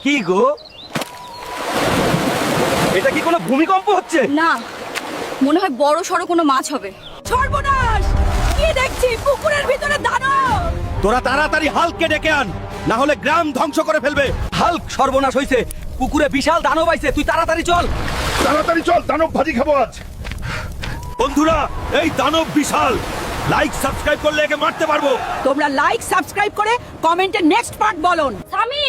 কি গো, এটা কি কোনো ভূমিকম্প হচ্ছে? না, মনে হয় বড় সড়ো কোনো মাছ হবে। সর্বনাশ! কি দেখছি পুকুরের ভিতরে দানব! তোরা তাড়াতাড়ি হাল্ককে ডেকে আন, না হলে গ্রাম ধ্বংস করে ফেলবে। হাল্ক সর্বনাশ হইছে, পুকুরে বিশাল দানব আইছে, তুই তাড়াতাড়ি চল। তাড়াতাড়ি চল, দানব ভাজি খাবো আজ। বন্ধুরা, এই দানব বিশাল, লাইক সাবস্ক্রাইব করলে একে মারতে পারবো। তোমরা লাইক সাবস্ক্রাইব করে কমেন্টে নেক্সট পার্ট বলুন। স্বামী,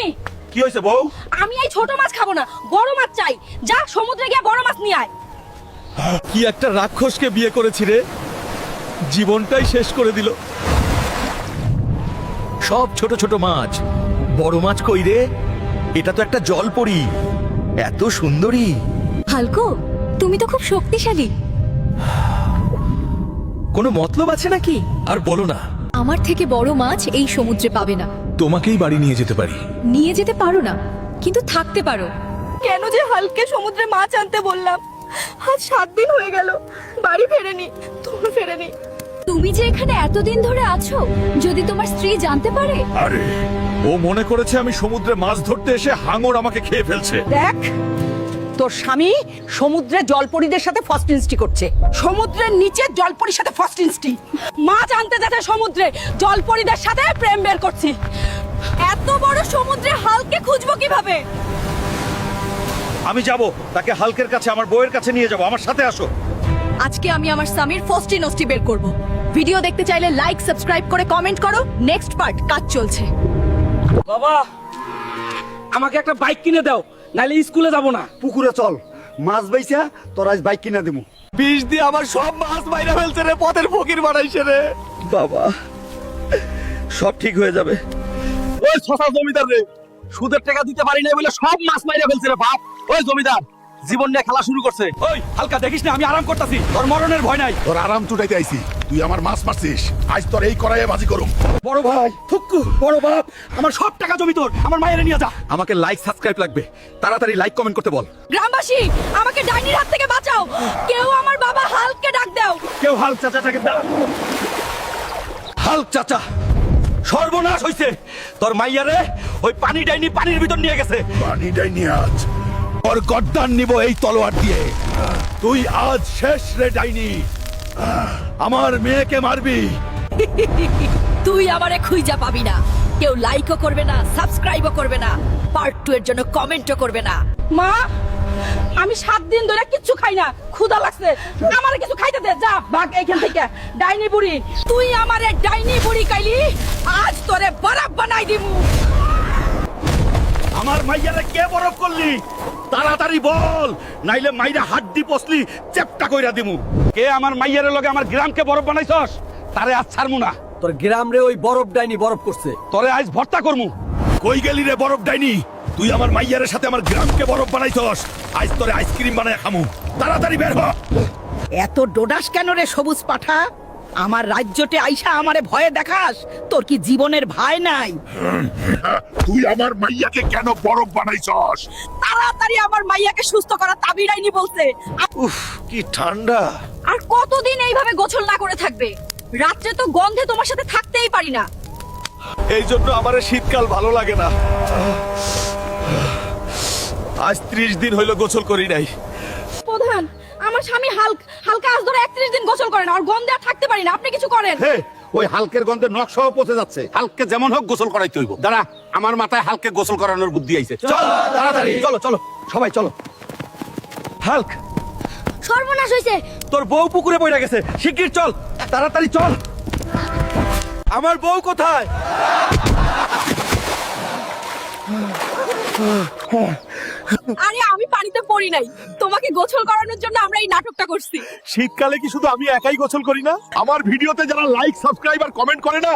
কি হয়েছে বউ? আমি এই ছোট মাছ খাবো না, বড় মাছ চাই। যা সমুদ্রে গিয়ে বড় মাছ নিয়ে আয়। কি একটা রাক্ষসকে বিয়ে করেছি রে, জীবনটাই শেষ করে দিল। সব ছোট ছোট মাছ, বড় মাছ কই রে? এটা তো একটা জলপরি, এত সুন্দরী। হালকো, তুমি তো খুব শক্তিশালী। কোনো মতলব আছে নাকি? আর বলো না। আমার থেকে বড় মাছ এই সমুদ্রে পাবে না। তোমাকেই বাড়ি নিয়ে যেতে পারি। নিয়ে যেতে পারো না, কিন্তু থাকতে পারো। কেন যে হালকে সমুদ্রে মাছ আনতে বললাম? আজ 7 দিন হয়ে গেল, বাড়ি ফেরেনি, তুমি ফেরেনি। তুমি যে এখানে এতদিন ধরে আছো, যদি তোমার স্ত্রী জানতে পারে। আরে, ও মনে করেছে আমি সমুদ্রে মাছ ধরতে এসে হাঙর আমাকে খেয়ে ফেলছে। দেখ, তোর স্বামী সমুদ্রে জলপরীদের সাথে ফার্স্ট ইনস্টি করছে। সমুদ্রের নিচে জলপরীর সাথে ফার্স্ট ইনস্টি, মাছ আনতে যেতে সমুদ্রে জলপরীদের সাথে প্রেম বের করছি। এত বড় সমুদ্রে হালকে খুঁজবো কিভাবে? আমি যাব, তাকে হাল্কের কাছে, আমার বউয়ের কাছে নিয়ে যাব। আমার সাথে আসো। আজকে আমি আমার স্বামীর ফার্স্ট ইনস্টি বের করব। ভিডিও দেখতে চাইলে লাইক সাবস্ক্রাইব করে কমেন্ট করো। নেক্সট পার্ট কাজ চলছে। বাবা, আমাকে একটা বাইক কিনে দাও, নাহলে স্কুলে যাব না। পুকুরে চল, মাছ বাইসা তোর আজ বাইক কিনা দিমু। বিষ দিয়ে আমার সব মাছ বাইরে ফেলছে রে, পথের ফকির বানাইছে রে। বাবা, সব ঠিক হয়ে যাবে। ওই শশা জমিদার রে, সুদের টাকা দিতে পারি না বলে সব মাছ মাইরা ফেলছে রে বাপ। ওই জমিদার জীবন নিয়ে খেলা শুরু করছে। ওই হালকা, দেখিস না আমি আরাম করতেছি, তোর মরণের ভয় নাই। তোর আরাম টুটাইতে আইছি, তুই আমার মাছ মারছিস, আজ তোর এই কড়াইয়ে ভাজি করুম। বড় ভাই থুক্কু, বড় বাপ, আমার সব টাকা জমি তোর, আমার মায়ের নিয়ে যা। আমাকে লাইক সাবস্ক্রাইব লাগবে, তাড়াতাড়ি লাইক কমেন্ট করতে বল। গ্রামবাসী, আমাকে ডাইনির হাত থেকে বাঁচাও। কেউ আমার বাবা হালকে ডাক দাও। কেউ হাল্ক চাচাটাকে দাও। হাল্ক চাচা, সর্বনাশ হইছে, তোর মাইয়ারে ওই পানি ডাইনি পানির ভিতর নিয়ে গেছে। পানিটাই নিয়ে আজ তোর গর্দান নিব এই তলোয়ার দিয়ে। তুই আজ শেষ রে ডাইনি, আমার মেয়েকে মারবি। তুই আমারে খুঁজা পাবি না। কেউ লাইকও করবে না, সাবস্ক্রাইবও করবে না, পার্ট 2 এর জন্য কমেন্টও করবে না। মা, আমি 7 দিন ধরে কিচ্ছু খাই না, ক্ষুধা লাগছে, আমারে কিছু খাইতে দে। যা ভাগ এইখান থেকে, ডাইনি বুড়ি। তুই আমারে ডাইনি বুড়ি কাইলি, আজ তোরে বরফ বানাই দিমু। আমার মাইয়ারে কে বরফ করলি? তাড়াতাড়ি বল, নাইলে মাইরা হাড্ডি পসলি চেপটা কইরা দিমু। কে আমার মাইয়ারে লগে আমার গ্রামকে বরফ বানাইছস? তারে আজ ছাড়মু না। তোর গ্রাম রে ওই বরফ ডাইনি বরফ করছে। তোরে আজ ভর্তা করমু। কই গেলি রে বরফ ডাইনি? তুই আমার মাইয়ারের সাথে আমার গ্রামকে বরফ বানাইছস, আজ তোরে আইসক্রিম বানায় খামু। তাড়াতাড়ি বের হ। এত ডোডাস কেন রে সবুজ পাঠা? আমার রাজ্যতে আইসা আমারে ভয়ে দেখাস? তোর কি জীবনের ভয় নাই? তুই আমার মাইয়াকে কেন বরফ বানাইছস? তাড়াতাড়ি আমার মাইয়াকে সুস্থ করা তাবি ডাইনি বলছে। উফ, কি ঠান্ডা। আর কতদিন এইভাবে গোসল না করে থাকবে? রাত্রে তো গন্ধে তোমার সাথে থাকতেই পারি না। এই জন্য আমার শীতকাল ভালো লাগে না। আজ 30 দিন হইলো গোসল করি নাই। প্রধান, আমার স্বামী হালকা আজ ধরে 31 দিন গোসল করে না, আর গন্ধে আর থাকতে পারি না। আপনি কিছু করেন। হে, ওই হালকের গন্ধে নখ সহ পচে যাচ্ছে। হালকে যেমন হোক গোসল করাইতে হইব। দাঁড়া, আমার মাথায় হালকে গোসল করানোর বুদ্ধি আইছে। চল তাড়াতাড়ি, চলো চলো সবাই চলো। হাল্ক, সর্বনাশ হইছে। তোর বউ পুকুরে পড়ে গেছে, শিগগির চল, তাড়াতাড়ি চল। আমার বউ কোথায়? আরে আমি পানিতে পড়ি নাই, তোমাকে গোসল করানোর জন্য আমরা এই নাটকটা করছি। শীতকালে কি শুধু আমি একাই গোসল করি না? আমার ভিডিওতে যারা লাইক সাবস্ক্রাইব আর কমেন্ট করে না,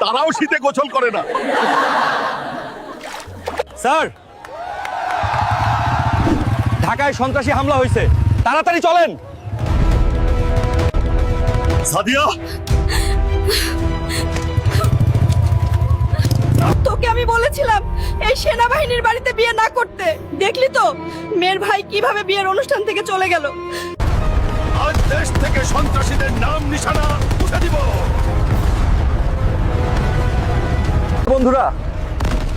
তারাও শীতে গোসল করে না। স্যার, ঢাকায় সন্ত্রাসী হামলা হয়েছে, তাড়াতাড়ি চলেন। সাদিয়া, তোকে আমি বলেছিলাম এই সেনাবাহিনীর বাড়িতে বিয়ে না করতে। দেখলি তো মেয়ের ভাই কিভাবে বিয়ের অনুষ্ঠান থেকে চলে গেল। আজ দেশ থেকে সন্ত্রাসীদের নাম নিশানা মুছে দিব। বন্ধুরা,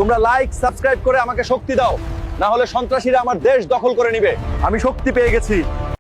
তোমরা লাইক সাবস্ক্রাইব করে আমাকে শক্তি দাও, না হলে সন্ত্রাসীরা আমার দেশ দখল করে নিবে। আমি শক্তি পেয়ে গেছি,